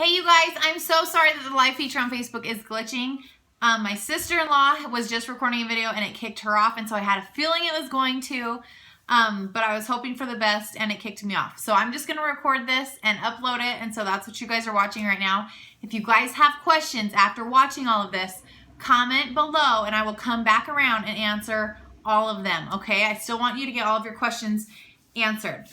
Hey you guys, I'm so sorry that the live feature on Facebook is glitching. My sister-in-law was just recording a video and it kicked her off, and so I had a feeling it was going to, but I was hoping for the best and it kicked me off. So I'm just going to record this and upload it, and so that's what you guys are watching right now. If you guys have questions after watching all of this, comment below and I will come back around and answer all of them, okay? I still want you to get all of your questions answered.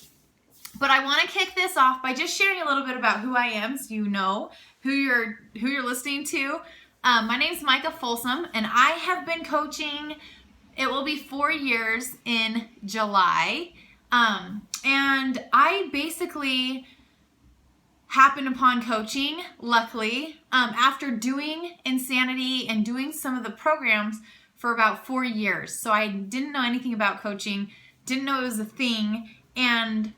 But I want to kick this off by just sharing a little bit about who I am, so you know who you're listening to. My name's Micah Folsom, and I have been coaching. It will be 4 years in July, and I basically happened upon coaching, luckily, after doing Insanity and doing some of the programs for about 4 years. So I didn't know anything about coaching, didn't know it was a thing, and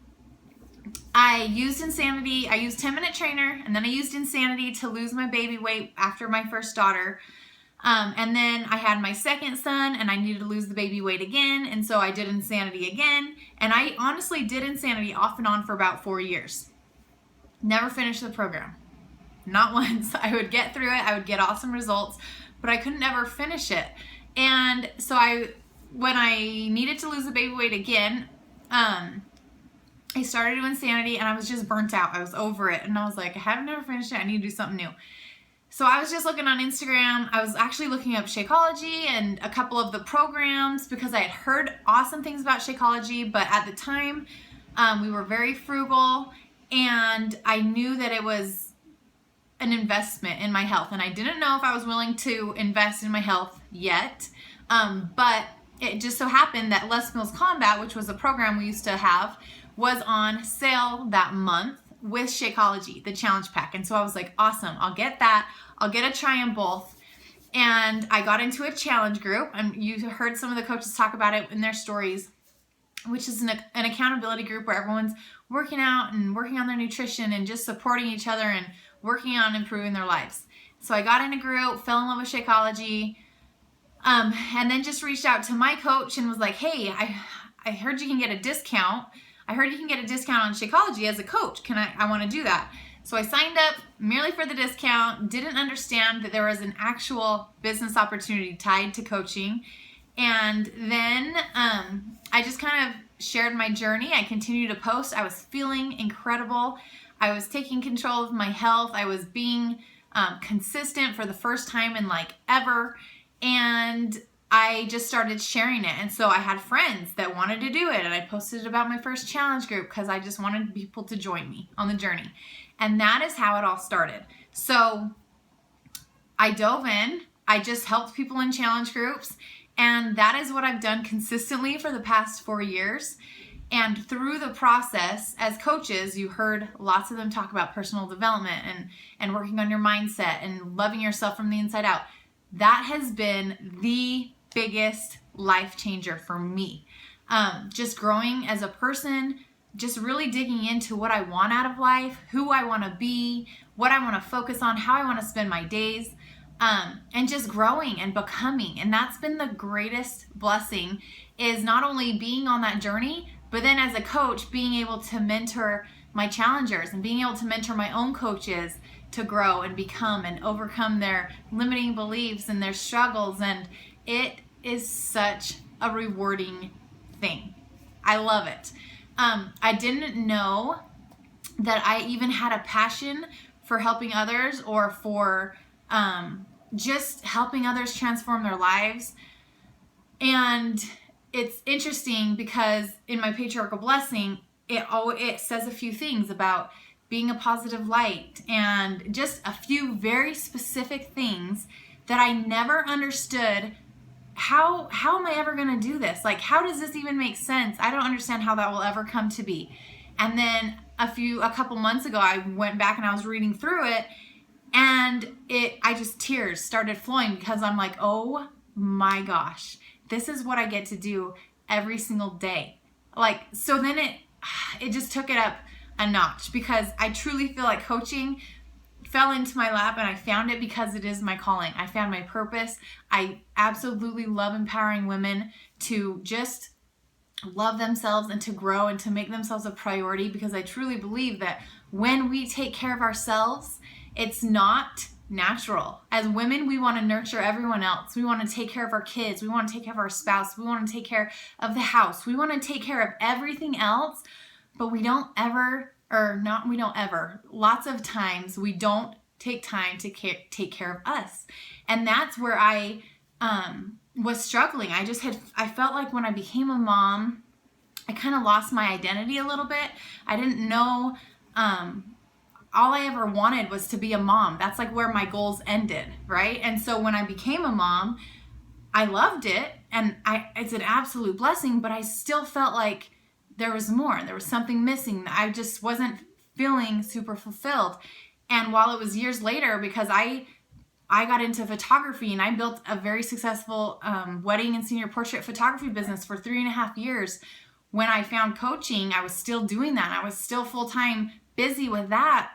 I used Insanity. I used 10-Minute Trainer, and then I used Insanity to lose my baby weight after my first daughter. And then I had my second son, and I needed to lose the baby weight again, and so I did Insanity again. And I honestly did Insanity off and on for about 4 years. Never finished the program. Not once. I would get through it. I would get awesome results, but I couldn't ever finish it. And so when I needed to lose the baby weight again, I started doing Insanity, and I was just burnt out. I was over it, and I was like, I haven't never finished it. I need to do something new. So I was just looking on Instagram. I was actually looking up Shakeology and a couple of the programs because I had heard awesome things about Shakeology, but at the time, we were very frugal, and I knew that it was an investment in my health, and I didn't know if I was willing to invest in my health yet, but it just so happened that Less Meals Combat, which was a program we used to have, was on sale that month with Shakeology, the challenge pack. And so I was like, awesome, I'll get that. I'll get a try on both. And I got into a challenge group, and you heard some of the coaches talk about it in their stories, which is an accountability group where everyone's working out and working on their nutrition and just supporting each other and working on improving their lives. So I got in a group, fell in love with Shakeology, and then just reached out to my coach and was like, hey, I heard you can get a discount. I heard you can get a discount on Shakeology as a coach. I want to do that. So I signed up merely for the discount, didn't understand that there was an actual business opportunity tied to coaching. And then I just kind of shared my journey. I continued to post. I was feeling incredible. I was taking control of my health. I was being consistent for the first time in like ever. And I just started sharing it. And so I had friends that wanted to do it, and I posted about my first challenge group because I just wanted people to join me on the journey. And that is how it all started. So I dove in. I just helped people in challenge groups, and that is what I've done consistently for the past 4 years. And through the process, as coaches, you heard lots of them talk about personal development and working on your mindset and loving yourself from the inside out. That has been the biggest life changer for me. Just growing as a person, just really digging into what I want out of life, who I want to be, what I want to focus on, how I want to spend my days, and just growing and becoming. And that's been the greatest blessing, is not only being on that journey, but then as a coach, being able to mentor my challengers and being able to mentor my own coaches to grow and become and overcome their limiting beliefs and their struggles. And it is such a rewarding thing. I love it. I didn't know that I even had a passion for helping others, or for just helping others transform their lives. And it's interesting because in my patriarchal blessing, it says a few things about being a positive light, and just a few very specific things that I never understood. How am I ever going to do this? Like, how does this even make sense? I don't understand how that will ever come to be. And then a couple months ago, I went back and I was reading through it, and tears started flowing because I'm like, oh my gosh, this is what I get to do every single day. Like, so then it just took it up a notch, because I truly feel like coaching fell into my lap, and I found it because it is my calling. I found my purpose. I absolutely love empowering women to just love themselves and to grow and to make themselves a priority, because I truly believe that when we take care of ourselves It's not natural. As women, we want to nurture everyone else. We want to take care of our kids. We want to take care of our spouse. We want to take care of the house. We want to take care of everything else, but lots of times we don't take time to take care of us. And that's where I was struggling. I felt like when I became a mom, I kind of lost my identity a little bit. I didn't know, all I ever wanted was to be a mom. That's like where my goals ended, right? And so when I became a mom, I loved it, and it's an absolute blessing, but I still felt like there was more. There was something missing. I just wasn't feeling super fulfilled. And while it was years later, because I got into photography and I built a very successful wedding and senior portrait photography business for 3.5 years. When I found coaching, I was still doing that. I was still full-time busy with that.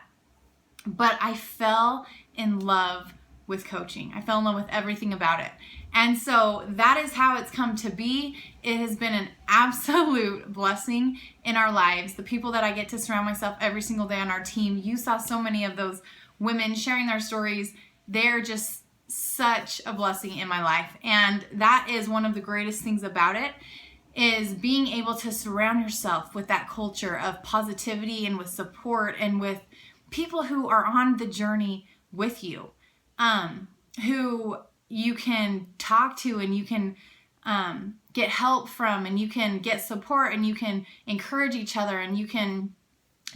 But I fell in love with coaching. I fell in love with everything about it. And so that is how it's come to be. It has been an absolute blessing in our lives. The people that I get to surround myself every single day on our team, you saw so many of those women sharing their stories. They're just such a blessing in my life. And that is one of the greatest things about it, is being able to surround yourself with that culture of positivity and with support and with people who are on the journey with you, who you can talk to and you can get help from, and you can get support, and you can encourage each other, and you can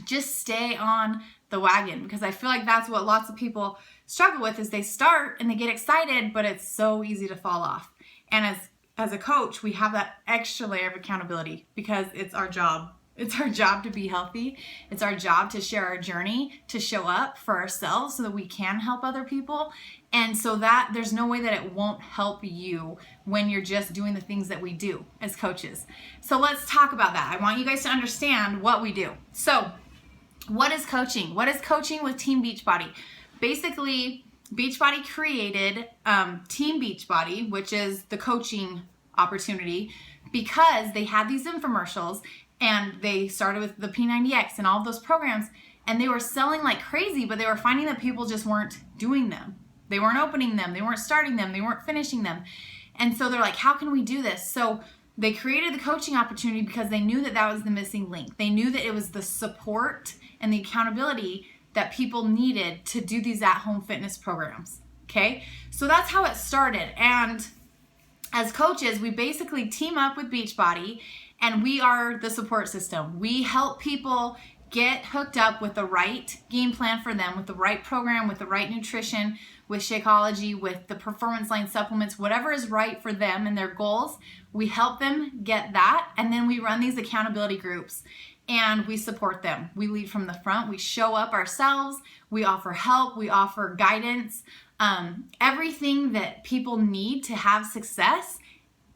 just stay on the wagon. Because I feel like that's what lots of people struggle with, is they start and they get excited, but it's so easy to fall off. And as a coach, we have that extra layer of accountability, because it's our job. It's our job to be healthy. It's our job to share our journey, to show up for ourselves so that we can help other people. And so that there's no way that it won't help you when you're just doing the things that we do as coaches. So let's talk about that. I want you guys to understand what we do. So what is coaching? What is coaching with Team Beachbody? Basically, Beachbody created Team Beachbody, which is the coaching opportunity, because they had these infomercials. And they started with the P90X and all of those programs, and they were selling like crazy, but they were finding that people just weren't doing them. They weren't opening them. They weren't starting them. They weren't finishing them. And so they're like, how can we do this? So they created the coaching opportunity because they knew that that was the missing link. They knew that it was the support and the accountability that people needed to do these at-home fitness programs. Okay? So that's how it started. And as coaches, we basically team up with Beachbody, and we are the support system. We help people get hooked up with the right game plan for them, with the right program, with the right nutrition, with Shakeology, with the performance line supplements, whatever is right for them and their goals. We help them get that, and then we run these accountability groups and we support them. We lead from the front. We show up ourselves. We offer help. We offer guidance. Everything that people need to have success,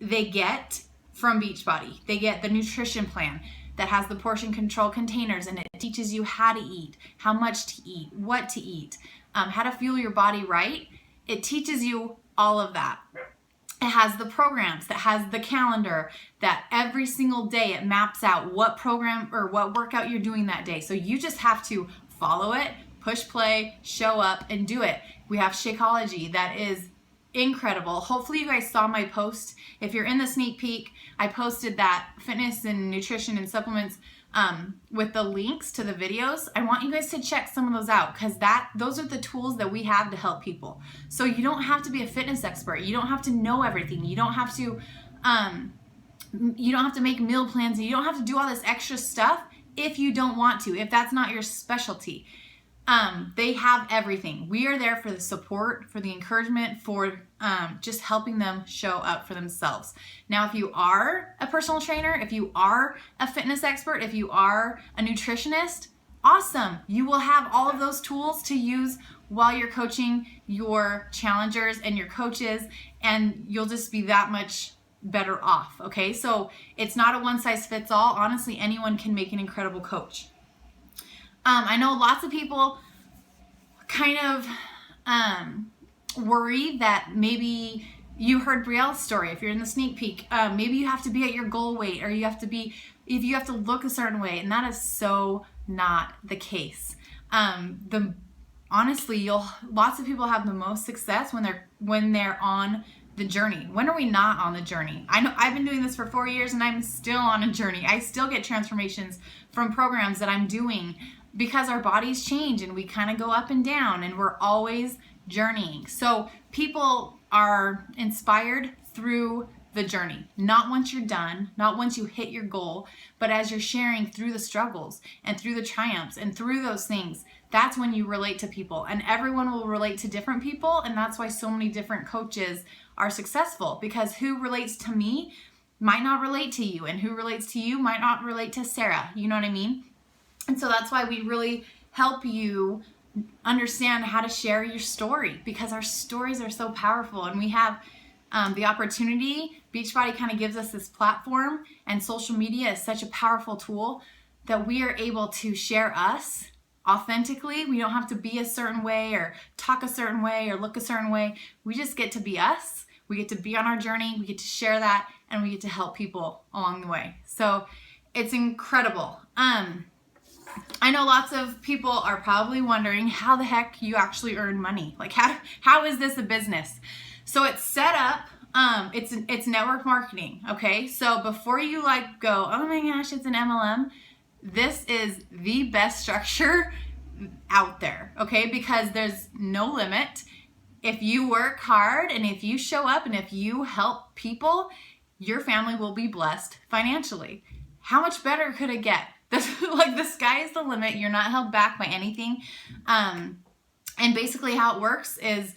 they get from Beachbody. They get the nutrition plan that has the portion control containers, and it teaches you how to eat, how much to eat, what to eat, how to fuel your body right. It teaches you all of that. It has the programs, that has the calendar, that every single day it maps out what program or what workout you're doing that day. So you just have to follow it, push play, show up, and do it. We have Shakeology that is incredible. Hopefully you guys saw my post. If you're in the sneak peek, I posted that fitness and nutrition and supplements with the links to the videos. I want you guys to check some of those out, because those are the tools that we have to help people. So you don't have to be a fitness expert. You don't have to know everything. You don't have to make meal plans. You don't have to do all this extra stuff if you don't want to, if that's not your specialty. They have everything. We are there for the support, for the encouragement, for just helping them show up for themselves. Now, if you are a personal trainer, if you are a fitness expert, if you are a nutritionist, awesome. You will have all of those tools to use while you're coaching your challengers and your coaches, and you'll just be that much better off, okay? So it's not a one-size-fits-all. Honestly, anyone can make an incredible coach. I know lots of people kind of worry that maybe you heard Brielle's story. If you're in the sneak peek, maybe you have to be at your goal weight, or you have to look a certain way, and that is so not the case. honestly, lots of people have the most success when they're on the journey. When are we not on the journey? I know I've been doing this for 4 years and I'm still on a journey. I still get transformations from programs that I'm doing because our bodies change and we kind of go up and down and we're always journeying. So people are inspired through the journey, not once you're done, not once you hit your goal, but as you're sharing through the struggles and through the triumphs and through those things. That's when you relate to people, and everyone will relate to different people. And that's why so many different coaches are successful, because who relates to me might not relate to you, and who relates to you might not relate to Sarah. You know what I mean? And so that's why we really help you understand how to share your story, because our stories are so powerful. And we have the opportunity. Beachbody kind of gives us this platform, and social media is such a powerful tool that we are able to share us authentically. We don't have to be a certain way or talk a certain way or look a certain way. We just get to be us. We get to be on our journey. We get to share that, and we get to help people along the way. So it's incredible. I know lots of people are probably wondering how the heck you actually earn money. Like how is this a business? So it's set up, it's network marketing, okay? So before you like go, oh my gosh, it's an MLM, this is the best structure out there, okay? Because there's no limit. If you work hard and if you show up and if you help people, your family will be blessed financially. How much better could it get? Like the sky is the limit. You're not held back by anything. And basically how it works is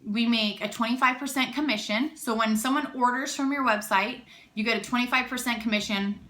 we make a 25% commission. So when someone orders from your website, you get a 25% commission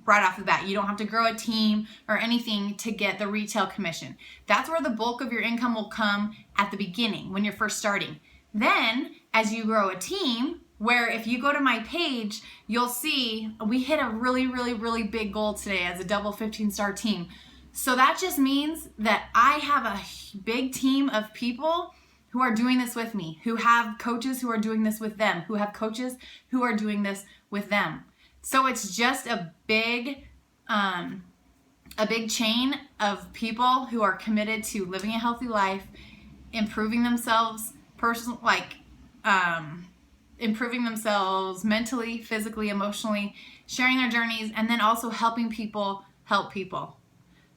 right off the bat. You don't have to grow a team or anything to get the retail commission. That's where the bulk of your income will come at the beginning when you're first starting. Then as you grow a team, where if you go to my page, you'll see we hit a really, really, really big goal today as a double 15-star team. So that just means that I have a big team of people who are doing this with me, who have coaches who are doing this with them, who have coaches who are doing this with them. So it's just a big chain of people who are committed to living a healthy life, improving themselves improving themselves mentally, physically, emotionally, sharing their journeys, and then also helping people help people.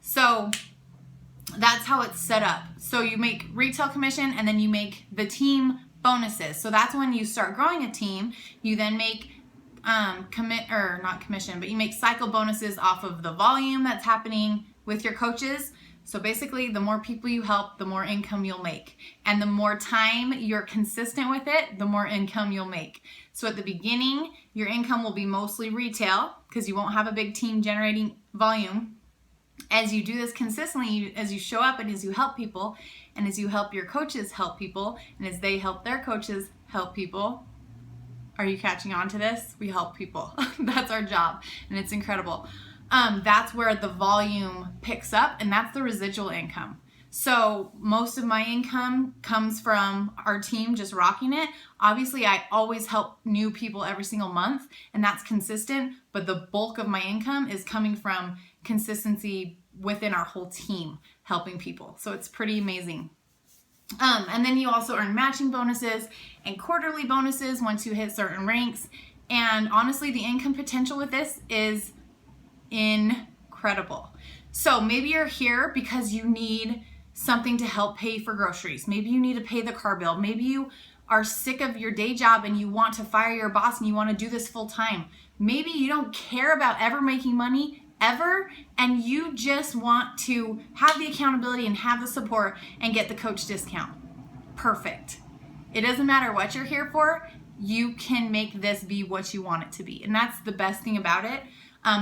So that's how it's set up. So you make retail commission and then you make the team bonuses. So that's when you start growing a team. You then make you make cycle bonuses off of the volume that's happening with your coaches. So basically, the more people you help, the more income you'll make. And the more time you're consistent with it, the more income you'll make. So at the beginning, your income will be mostly retail because you won't have a big team generating volume. As you do this consistently, as you show up and as you help people, and as you help your coaches help people, and as they help their coaches help people, are you catching on to this? We help people. That's our job, and it's incredible. That's where the volume picks up, and that's the residual income. So most of my income comes from our team just rocking it. Obviously, I always help new people every single month, and that's consistent, but the bulk of my income is coming from consistency within our whole team helping people. So it's pretty amazing. And then you also earn matching bonuses and quarterly bonuses once you hit certain ranks. And honestly, the income potential with this is incredible. So maybe you're here because you need something to help pay for groceries. Maybe you need to pay the car bill. Maybe you are sick of your day job and you want to fire your boss and you want to do this full time. Maybe you don't care about ever making money ever, and you just want to have the accountability and have the support and get the coach discount. Perfect. It doesn't matter what you're here for. You can make this be what you want it to be. And that's the best thing about it.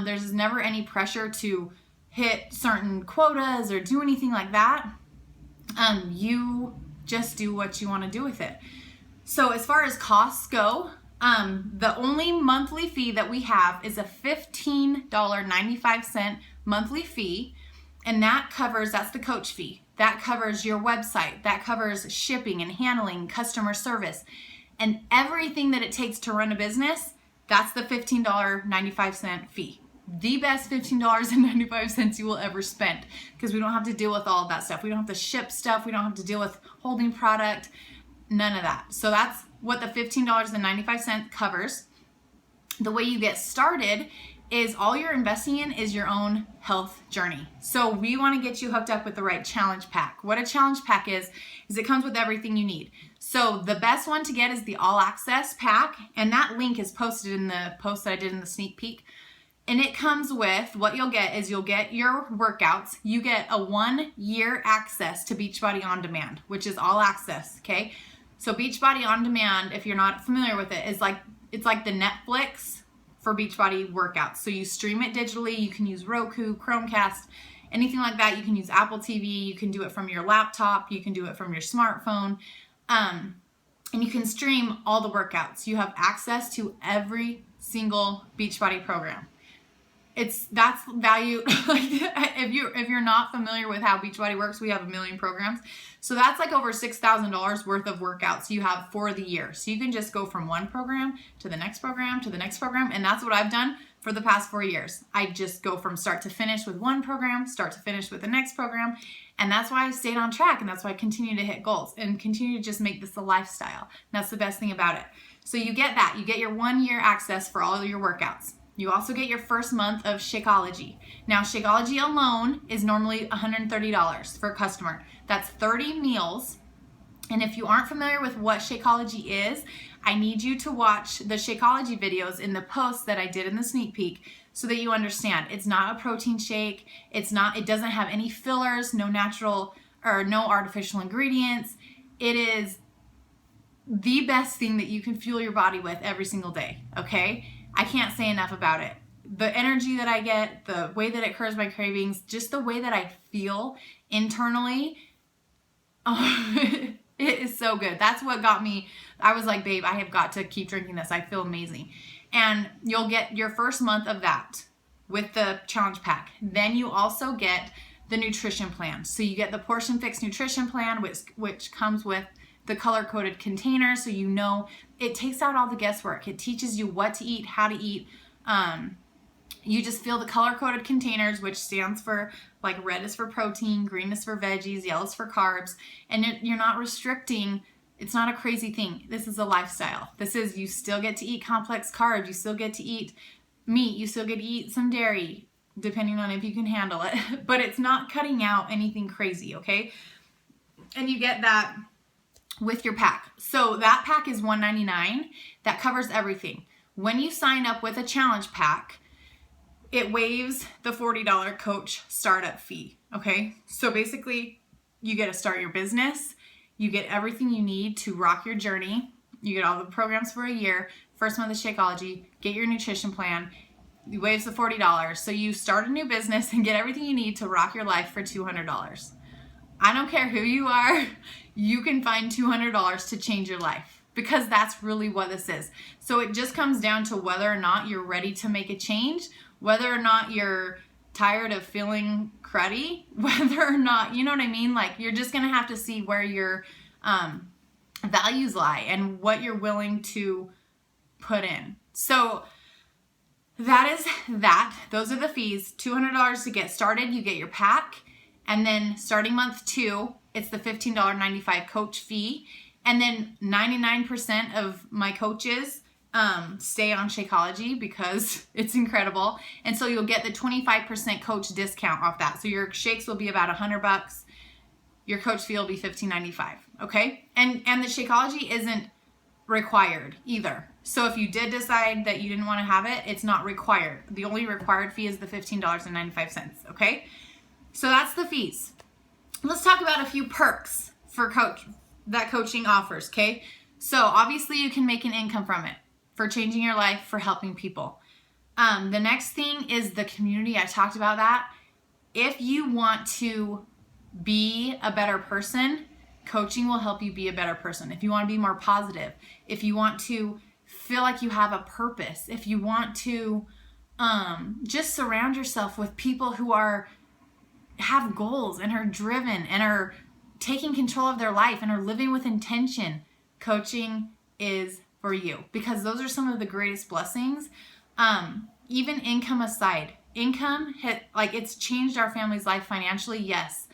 There's never any pressure to hit certain quotas or do anything like that. You just do what you want to do with it. So as far as costs go, the only monthly fee that we have is a $15.95 monthly fee. And that's the coach fee. That covers your website. That covers shipping and handling, customer service, and everything that it takes to run a business. That's the $15.95 fee. the best $15.95 you will ever spend, because we don't have to deal with all of that stuff. We don't have to ship stuff. We don't have to deal with holding product, none of that. So that's what the $15.95 covers. The way you get started is all you're investing in is your own health journey. So we want to get you hooked up with the right challenge pack. What a challenge pack is it comes with everything you need. So the best one to get is the all access pack, and that link is posted in the post that I did in the sneak peek. And it comes with, what you'll get is you'll get your workouts. You get a 1-year access to Beachbody On Demand, which is all access, okay? So Beachbody On Demand, if you're not familiar with it, is like, it's like the Netflix for Beachbody workouts. So you stream it digitally. You can use Roku, Chromecast, anything like that. You can use Apple TV. You can do it from your laptop. You can do it from your smartphone. And you can stream all the workouts. You have access to every single Beachbody program. That's value. if you're not familiar with how Beachbody works, we have a million programs. So that's like over $6,000 worth of workouts you have for the year. So you can just go from one program to the next program to the next program. And that's what I've done for the past 4 years. I just go from start to finish with one program, start to finish with the next program. And that's why I stayed on track. And that's why I continue to hit goals and continue to just make this a lifestyle. And that's the best thing about it. So you get that. You get your 1-year access for all of your workouts. You also get your first month of Shakeology. Now, Shakeology alone is normally $130 for a customer. That's 30 meals. And if you aren't familiar with what Shakeology is, I need you to watch the Shakeology videos in the post that I did in the sneak peek so that you understand. It's not a protein shake. It doesn't have any fillers, no natural or no artificial ingredients. It is the best thing that you can fuel your body with every single day, okay? I can't say enough about it. The energy that I get, the way that it curbs my cravings, just the way that I feel internally, it is so good. That's what got me. I was like, babe, I have got to keep drinking this. I feel amazing. And you'll get your first month of that with the challenge pack. Then you also get the nutrition plan. So you get the Portion Fix nutrition plan, which comes with the color-coded container, so you know it takes out all the guesswork. It teaches you what to eat, how to eat. You just feel the color-coded containers, which stands for, like, red is for protein, green is for veggies, yellow is for carbs, and you're not restricting. It's not a crazy thing. This is a lifestyle. This is, you still get to eat complex carbs, you still get to eat meat, you still get to eat some dairy, depending on if you can handle it, but it's not cutting out anything crazy, okay? And you get that with your pack. So that pack is $199. That covers everything. When you sign up with a challenge pack, it waives the $40 coach startup fee. Okay. So basically you get to start your business. You get everything you need to rock your journey. You get all the programs for a year, first month of Shakeology, get your nutrition plan. It waives the $40. So you start a new business and get everything you need to rock your life for $200. I don't care who you are, you can find $200 to change your life, because that's really what this is. So it just comes down to whether or not you're ready to make a change, whether or not you're tired of feeling cruddy, whether or not, you know what I mean? Like, you're just going to have to see where your values lie and what you're willing to put in. So that is that. Those are the fees. $200 to get started. You get your pack. And then starting month 2, it's the $15.95 coach fee. And then 99% of my coaches stay on Shakeology because it's incredible. And so you'll get the 25% coach discount off that. So your shakes will be about $100. Your coach fee will be $15.95. Okay? And the Shakeology isn't required either. So if you did decide that you didn't want to have it, it's not required. The only required fee is the $15.95. Okay? So that's the fees. Let's talk about a few perks for that coaching offers, okay? So obviously you can make an income from it for changing your life, for helping people. The next thing is the community. I talked about that. If you want to be a better person, coaching will help you be a better person. If you want to be more positive, if you want to feel like you have a purpose, if you want to just surround yourself with people who have goals and are driven and are taking control of their life and are living with intention, coaching is for you, because those are some of the greatest blessings. even income aside, income it's changed our family's life financially, yes,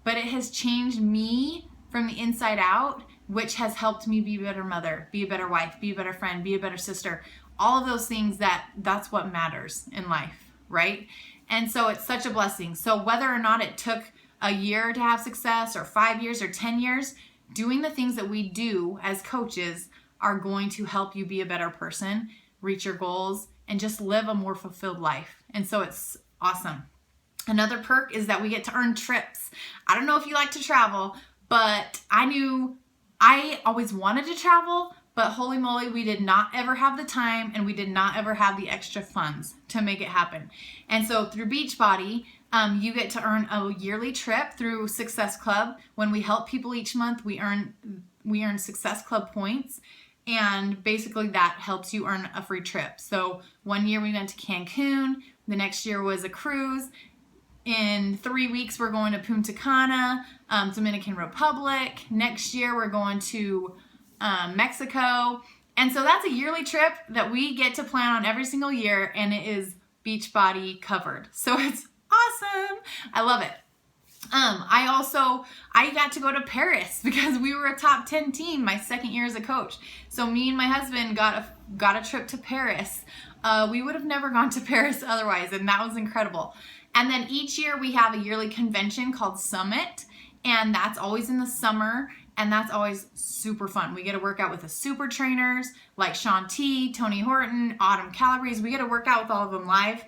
but it has changed me from the inside out, which has helped me be a better mother, be a better wife, be a better friend, be a better sister. All of those things, that's what matters in life, right? And so it's such a blessing. So whether or not it took a year to have success or 5 years or 10 years, doing the things that we do as coaches are going to help you be a better person, reach your goals, and just live a more fulfilled life. And so it's awesome. Another perk is that we get to earn trips. I don't know if you like to travel, but I always wanted to travel, but holy moly, we did not ever have the time and we did not ever have the extra funds to make it happen. And so through Beachbody, you get to earn a yearly trip through Success Club. When we help people each month, we earn Success Club points. And basically that helps you earn a free trip. So one year we went to Cancun. The next year was a cruise. In 3 weeks, we're going to Punta Cana, Dominican Republic. Next year, we're going to Mexico. And so that's a yearly trip that we get to plan on every single year, and it is Beachbody covered. So it's awesome. I love it. I got to go to Paris because we were a top 10 team my second year as a coach. So me and my husband got a trip to Paris. We would have never gone to Paris otherwise, and that was incredible. And then each year we have a yearly convention called Summit, and that's always in the summer, and that's always super fun. We get to work out with the super trainers like Shaun T, Tony Horton, Autumn Calabrese. We get to work out with all of them live.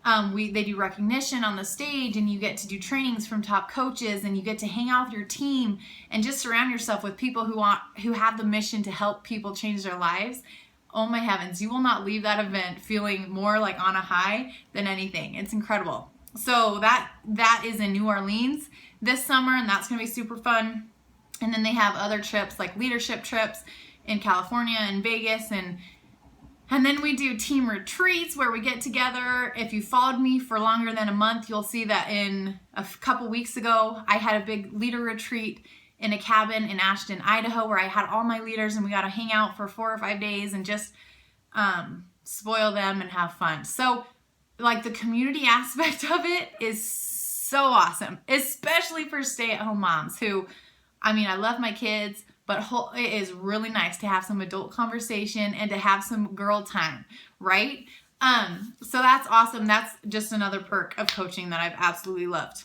They do recognition on the stage, and you get to do trainings from top coaches, and you get to hang out with your team and just surround yourself with people who have the mission to help people change their lives. Oh my heavens, you will not leave that event feeling more like on a high than anything. It's incredible. So that is in New Orleans this summer, and that's going to be super fun. And then they have other trips like leadership trips in California and Vegas, and then we do team retreats where we get together. If you followed me for longer than a month, you'll see that in a couple weeks ago, I had a big leader retreat in a cabin in Ashton, Idaho, where I had all my leaders, and we got to hang out for 4 or 5 days and just spoil them and have fun. So like the community aspect of it is so awesome, especially for stay-at-home moms who, I love my kids, but it is really nice to have some adult conversation and to have some girl time, right? So that's awesome. That's just another perk of coaching that I've absolutely loved.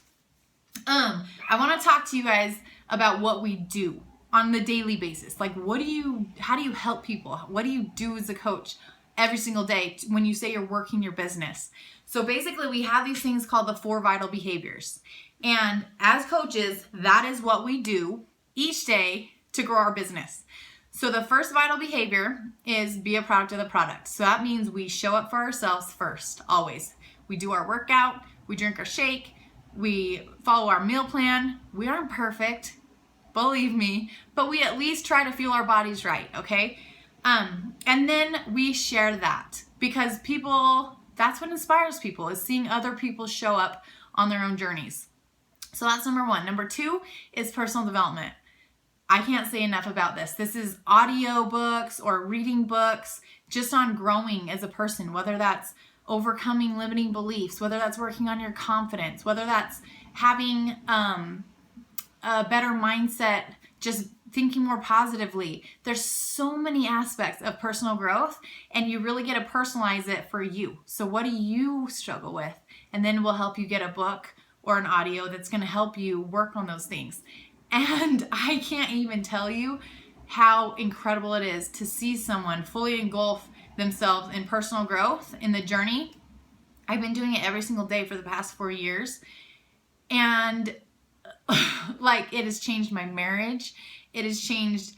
I want to talk to you guys about what we do on the daily basis. Like, how do you help people? What do you do as a coach every single day when you say you're working your business? So basically we have these things called the 4 vital behaviors. And as coaches, that is what we do each day to grow our business. So the first vital behavior is be a product of the product. So that means we show up for ourselves first, always. We do our workout, we drink our shake, we follow our meal plan. We aren't perfect, believe me, but we at least try to feel our bodies right, okay? And then we share that because that's what inspires people, is seeing other people show up on their own journeys. So that's number 1. Number 2 is personal development. I can't say enough about this. This is audio books or reading books just on growing as a person, whether that's overcoming limiting beliefs, whether that's working on your confidence, whether that's having a better mindset, just thinking more positively. There's so many aspects of personal growth, and you really get to personalize it for you. So what do you struggle with? And then we'll help you get a book or an audio that's going to help you work on those things. And I can't even tell you how incredible it is to see someone fully engulf themselves in personal growth in the journey. I've been doing it every single day for the past 4 years. And like, it has changed my marriage. It has changed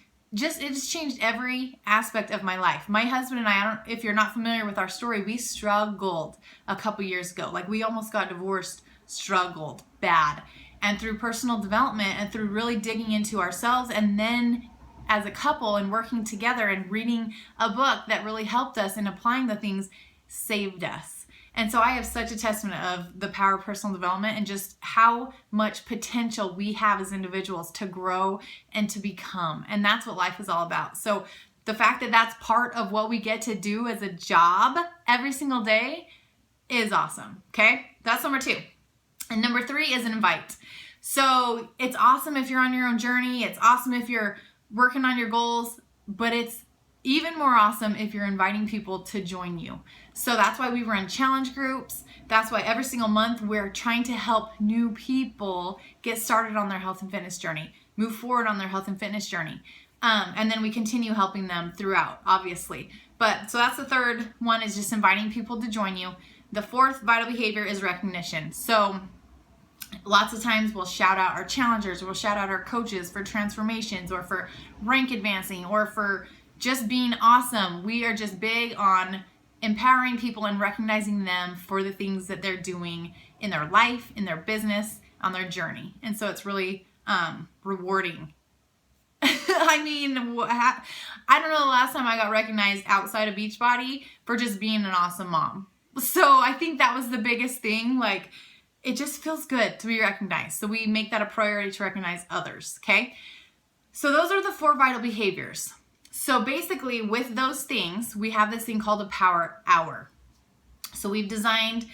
every aspect of my life. My husband and I if you're not familiar with our story, we struggled a couple years ago. Like, we almost got divorced, struggled bad. And through personal development and through really digging into ourselves, and then as a couple and working together and reading a book that really helped us in applying the things, saved us. And so I have such a testament of the power of personal development and just how much potential we have as individuals to grow and to become. And that's what life is all about. So the fact that that's part of what we get to do as a job every single day is awesome. Okay, that's number 2. And number 3 is an invite. So it's awesome if you're on your own journey. It's awesome if you're working on your goals, but it's even more awesome if you're inviting people to join you. So that's why we run challenge groups. That's why every single month we're trying to help new people get started on their health and fitness journey, move forward on their health and fitness journey. And then we continue helping them throughout, obviously. But so that's the 3rd one, is just inviting people to join you. The 4th vital behavior is recognition. So lots of times we'll shout out our challengers, we'll shout out our coaches for transformations or for rank advancing or for just being awesome. We are just big on empowering people and recognizing them for the things that they're doing in their life, in their business, on their journey. And so it's really rewarding. I mean, I don't know the last time I got recognized outside of Beachbody for just being an awesome mom. So I think that was the biggest thing. Like, it just feels good to be recognized. So we make that a priority to recognize others, okay? So those are the 4 vital behaviors. So basically with those things, we have this thing called a power hour. So we've designed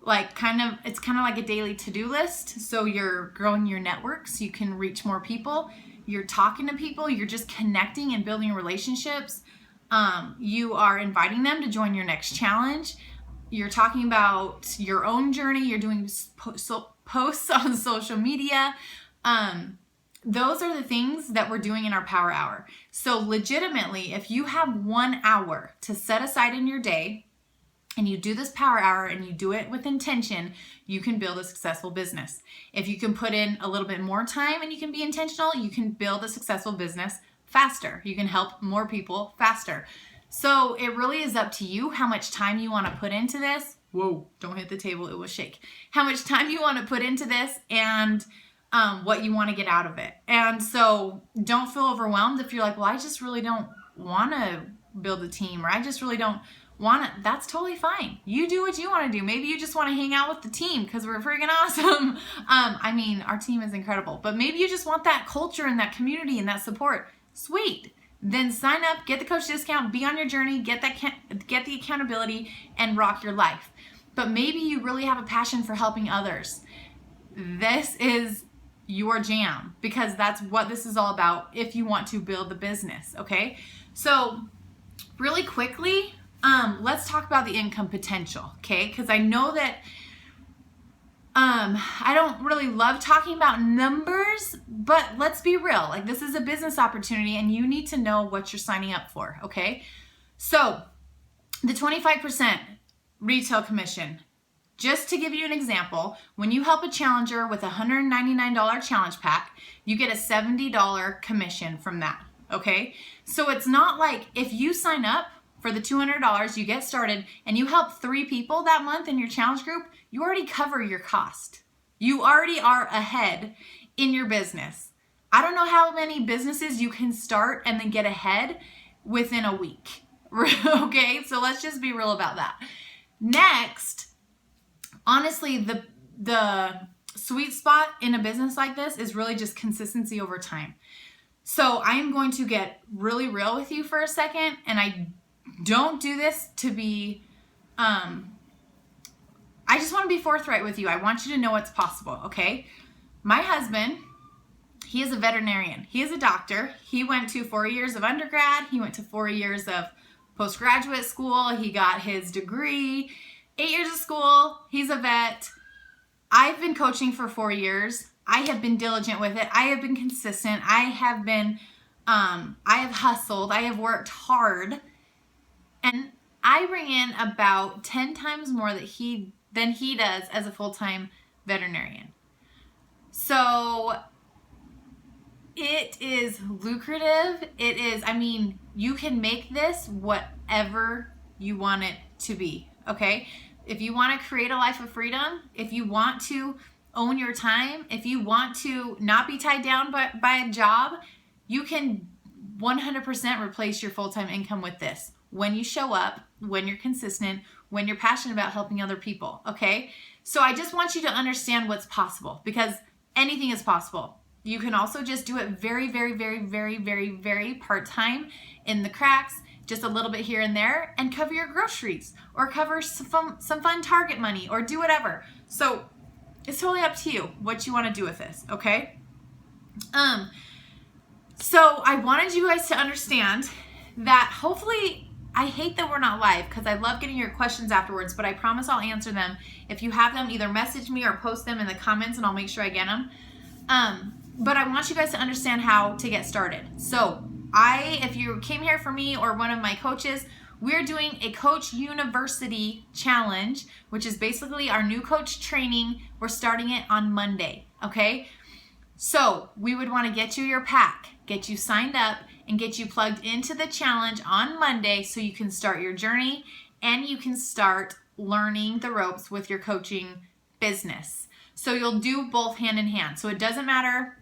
it's kind of like a daily to-do list. So you're growing your network so you can reach more people. You're talking to people, you're just connecting and building relationships. You are inviting them to join your next challenge. You're talking about your own journey. You're doing posts on social media. Those are the things that we're doing in our power hour. So legitimately, if you have 1 hour to set aside in your day and you do this power hour and you do it with intention, you can build a successful business. If you can put in a little bit more time and you can be intentional, you can build a successful business faster. You can help more people faster. So it really is up to you how much time you want to put into this. Whoa, don't hit the table, it will shake. How much time you want to put into this and what you want to get out of it. And so don't feel overwhelmed if you're like, well, I just really don't want to build a team, or I just really don't want to. That's totally fine. You do what you want to do. Maybe you just want to hang out with the team because we're freaking awesome. I mean, our team is incredible, but maybe you just want that culture and that community and that support. Sweet. Then sign up, get the coach discount, be on your journey, get the accountability, and rock your life. But maybe you really have a passion for helping others. This is your jam, because that's what this is all about if you want to build the business, okay? So really quickly, let's talk about the income potential, okay? Because I know that I don't really love talking about numbers, but let's be real. Like, this is a business opportunity and you need to know what you're signing up for, okay? So the 25% retail commission, just to give you an example, when you help a challenger with a $199 challenge pack, you get a $70 commission from that, okay? So it's not like if you sign up for the $200, you get started, and you help 3 people that month in your challenge group, you already cover your cost. You already are ahead in your business. I don't know how many businesses you can start and then get ahead within a week, okay? So let's just be real about that. Next, honestly, the sweet spot in a business like this is really just consistency over time. So I am going to get really real with you for a second, and I don't do this to be, I just want to be forthright with you. I want you to know what's possible, okay? My husband, he is a veterinarian. He is a doctor. He went to 4 years of undergrad. He went to 4 years of postgraduate school. He got his degree, 8 years of school. He's a vet. I've been coaching for 4 years. I have been diligent with it. I have been consistent. I have been, I have hustled. I have worked hard. And I bring in about 10 times more than he does as a full-time veterinarian. So it is lucrative. It is, I mean, you can make this whatever you want it to be, okay? If you want to create a life of freedom, if you want to own your time, if you want to not be tied down by a job, you can 100% replace your full-time income with this. When you show up, when you're consistent, when you're passionate about helping other people, okay? So I just want you to understand what's possible, because anything is possible. You can also just do it very, very, very, very, very, very part-time in the cracks. just a little bit here and there and cover your groceries or cover some fun Target money or do whatever. So it's totally up to you what you want to do with this, okay? So I wanted you guys to understand that hopefully, I hate that we're not live because I love getting your questions afterwards, but I promise I'll answer them. If you have them, either message me or post them in the comments and I'll make sure I get them. But I want you guys to understand how to get started. So if you came here for me or one of my coaches, we're doing a Coach University challenge, which is basically our new coach training. We're starting it on Monday, okay? So we would want to get you your pack, get you signed up, and get you plugged into the challenge on Monday so you can start your journey and you can start learning the ropes with your coaching business. So you'll do both hand in hand. So it doesn't matter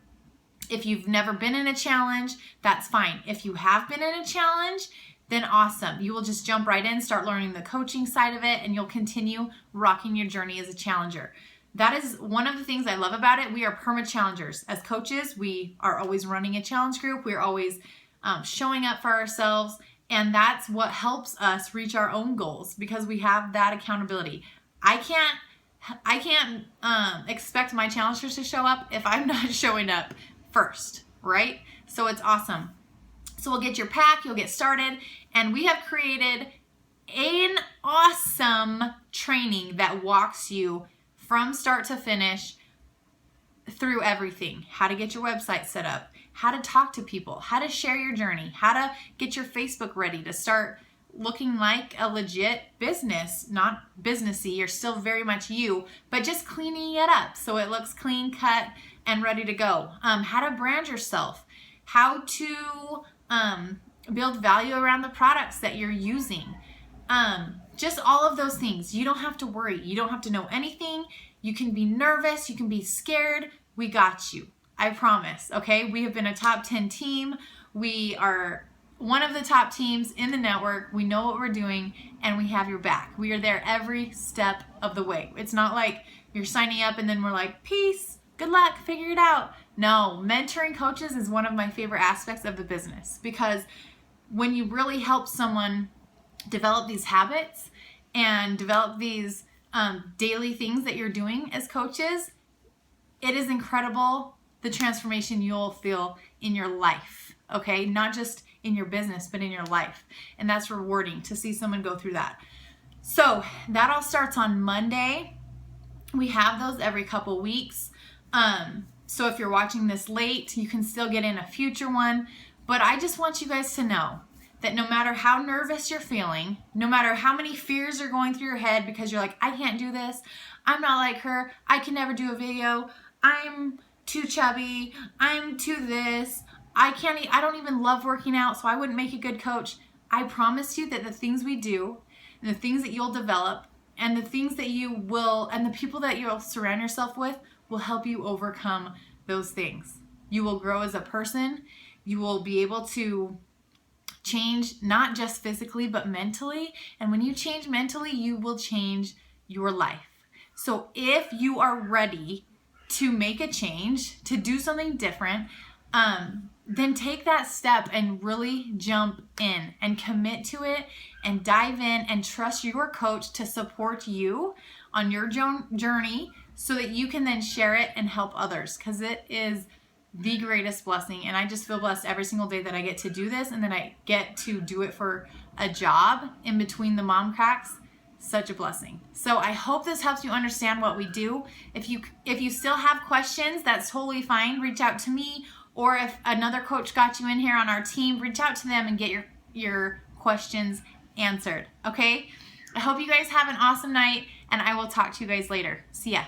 if you've never been in a challenge, that's fine. If you have been in a challenge, then awesome. You will just jump right in, start learning the coaching side of it, and you'll continue rocking your journey as a challenger. That is one of the things I love about it. We are perma-challengers. As coaches, we are always running a challenge group. We're always showing up for ourselves, and that's what helps us reach our own goals because we have that accountability. I can't expect my challengers to show up if I'm not showing up first, right? So it's awesome. So we'll get your pack, you'll get started, and we have created an awesome training that walks you from start to finish through everything. How to get your website set up, how to talk to people, how to share your journey, how to get your Facebook ready to start looking like a legit business, not businessy. You're still very much you, but just cleaning it up so it looks clean cut and ready to go. How to brand yourself, how to build value around the products that you're using. Just all of those things. You don't have to worry. You don't have to know anything. You can be nervous. You can be scared. We got you. I promise. Okay. We have been a top 10 team. We are one of the top teams in the network. We know what we're doing and we have your back. We are there every step of the way. It's not like you're signing up and then we're like, peace, good luck, figure it out. No, mentoring coaches is one of my favorite aspects of the business because when you really help someone develop these habits and develop these daily things that you're doing as coaches, it is incredible the transformation you'll feel in your life, okay? Not just in your business, but in your life. And that's rewarding to see someone go through that. So that all starts on Monday. We have those every couple weeks. So if you're watching this late, you can still get in a future one. But I just want you guys to know that no matter how nervous you're feeling, no matter how many fears are going through your head because you're like, I can't do this, I'm not like her, I can never do a video, I'm too chubby, I'm too this, I don't even love working out, so I wouldn't make a good coach. I promise you that the things we do and the things that you'll develop and the things that you will, and the people that you'll surround yourself with will help you overcome those things. You will grow as a person. You will be able to change not just physically, but mentally. And when you change mentally, you will change your life. So if you are ready to make a change, to do something different, then take that step and really jump in and commit to it and dive in and trust your coach to support you on your journey so that you can then share it and help others, because it is the greatest blessing. And I just feel blessed every single day that I get to do this and that I get to do it for a job in between the mom cracks. Such a blessing. So I hope this helps you understand what we do. If you still have questions, that's totally fine. Reach out to me, or if another coach got you in here on our team, reach out to them and get your questions answered. Okay? I hope you guys have an awesome night, and I will talk to you guys later. See ya.